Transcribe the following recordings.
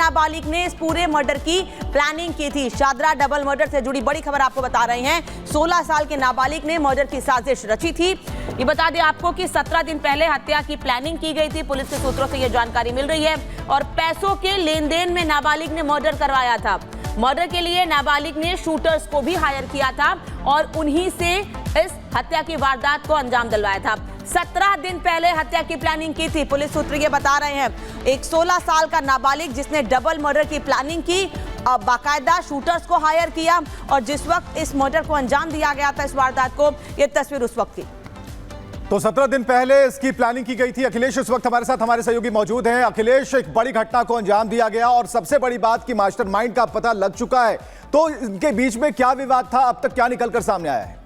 नाबालिग ने इस पूरे मर्डर की प्लानिंग की थी। शादरा डबल मर्डर से जुड़ी बड़ी खबर आपको बता रहे हैं। 16 साल के नाबालिग ने मर्डर की साजिश रची थी। ये बता दें आपको कि 17 दिन पहले हत्या की प्लानिंग की गई थी। पुलिस के सूत्रों से यह जानकारी मिल रही है और पैसों के लेन देन में नाबालिग ने मर्डर करवाया था। मर्डर के लिए नाबालिग ने शूटर्स को भी हायर किया था और उन्हीं से इस हत्या की वारदात को अंजाम दिलवाया था। 17 दिन पहले हत्या की प्लानिंग की थी। पुलिस सूत्र ये बता रहे हैं एक 16 साल का नाबालिग जिसने डबल मर्डर की प्लानिंग की, बाकायदा शूटर्स को हायर किया और जिस वक्त इस मर्डर को अंजाम दिया गया था, इस वारदात को, ये तस्वीर उस वक्त की। तो 17 दिन पहले इसकी प्लानिंग की गई थी। अखिलेश इस वक्त हमारे साथ हमारे सहयोगी मौजूद हैं। अखिलेश, एक बड़ी घटना को अंजाम दिया गया और सबसे बड़ी बात कि मास्टरमाइंड का पता लग चुका है, तो इनके बीच में क्या विवाद था, अब तक क्या निकलकर सामने आया है?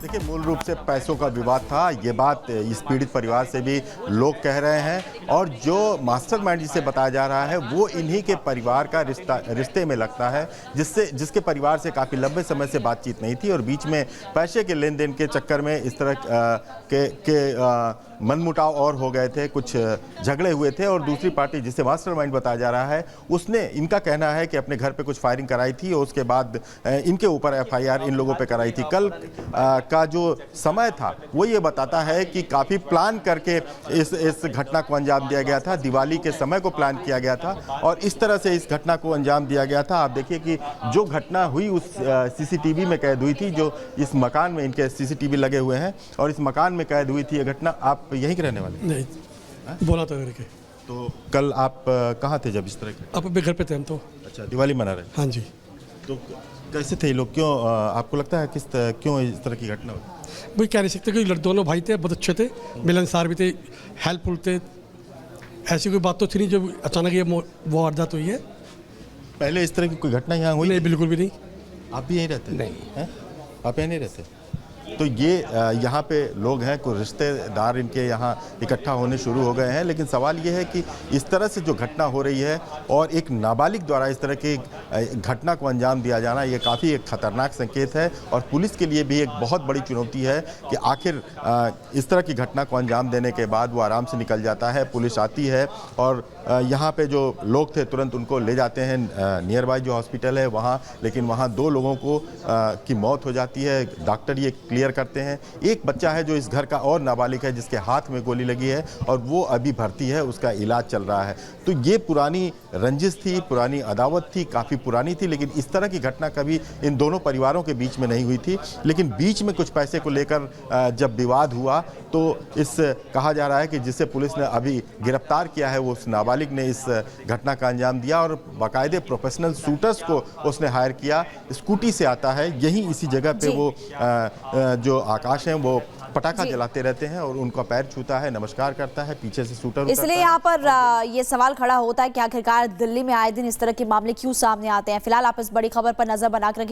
देखिए, मूल रूप से पैसों का विवाद था। ये बात इस पीड़ित परिवार से भी लोग कह रहे हैं और जो मास्टरमाइंड जिसे बताया जा रहा है वो इन्हीं के परिवार का रिश्ते में लगता है, जिसके परिवार से काफ़ी लंबे समय से बातचीत नहीं थी और बीच में पैसे के लेन देन के चक्कर में इस तरह के मनमुटाव और हो गए थे, कुछ झगड़े हुए थे और दूसरी पार्टी जिसे मास्टरमाइंड बताया जा रहा है उसने, इनका कहना है कि अपने घर पे कुछ फायरिंग कराई थी और उसके बाद इनके ऊपर एफआईआर इन लोगों पे कराई थी। कल का जो समय था वो ये बताता है कि काफ़ी प्लान करके इस घटना को अंजाम दिया गया था। दिवाली के समय को प्लान किया गया था और इस तरह से इस घटना को अंजाम दिया गया था। आप देखिए कि जो घटना हुई उस सीसीटीवी में कैद हुई थी, जो इस मकान में इनके सीसीटीवी लगे हुए हैं और इस मकान में कैद हुई थी ये घटना। आप यहीं के रहने वाले? नहीं, बोला था करके। तो कल आप कहाँ थे जब इस तरह के? आप अपने घर पे थे हम तो। अच्छा, दिवाली मना रहे? हाँ जी। तो कैसे थे लोग? क्यों आपको लगता है क्यों इस तरह की घटना हुई? वही कह नहीं सकते कि दोनों भाई थे, बहुत अच्छे थे, मिलनसार भी थे, हेल्पफुल थे। ऐसी कोई बात तो थी नहीं जो अचानक ये वो वारदात हुई है। पहले इस तरह की कोई घटना यहाँ हुई? नहीं, बिल्कुल भी नहीं। आप भी यहीं रहते? नहीं है? आप यहीं नहीं रहते? तो ये यहाँ पे लोग हैं, कुछ रिश्तेदार इनके यहाँ इकट्ठा होने शुरू हो गए हैं, लेकिन सवाल ये है कि इस तरह से जो घटना हो रही है और एक नाबालिग द्वारा इस तरह की घटना को अंजाम दिया जाना, ये काफ़ी एक खतरनाक संकेत है और पुलिस के लिए भी एक बहुत बड़ी चुनौती है कि आखिर इस तरह की घटना को अंजाम देने के बाद वो आराम से निकल जाता है, पुलिस आती है और यहाँ पे जो लोग थे तुरंत उनको ले जाते हैं नियर बाय जो हॉस्पिटल है वहाँ, लेकिन वहाँ 2 लोगों को की मौत हो जाती है। डॉक्टर ये क्लियर करते हैं। एक बच्चा है जो इस घर का और नाबालिग है जिसके हाथ में गोली लगी है और वो अभी भर्ती है, उसका इलाज चल रहा है। तो ये पुरानी रंजिश थी, पुरानी अदावत थी, काफ़ी पुरानी थी, लेकिन इस तरह की घटना कभी इन दोनों परिवारों के बीच में नहीं हुई थी। लेकिन बीच में कुछ पैसे को लेकर जब विवाद हुआ तो कहा जा रहा है कि जिसे पुलिस ने अभी गिरफ्तार किया है वो उस नाबालिग ने इस घटना का अंजाम दिया और बाकायदे प्रोफेशनल शूटर्स को उसने हायर किया। स्कूटी से आता है, यहीं इसी जगह पे वो जो आकाश हैं वो पटाखा जलाते रहते हैं और उनका पैर छूता है, नमस्कार करता है, पीछे से शूटर। इसलिए यहाँ पर ये सवाल खड़ा होता है कि आखिरकार दिल्ली में आए दिन इस तरह के मामले क्यों सामने आते हैं। फिलहाल आप इस बड़ी खबर पर नजर बनाकर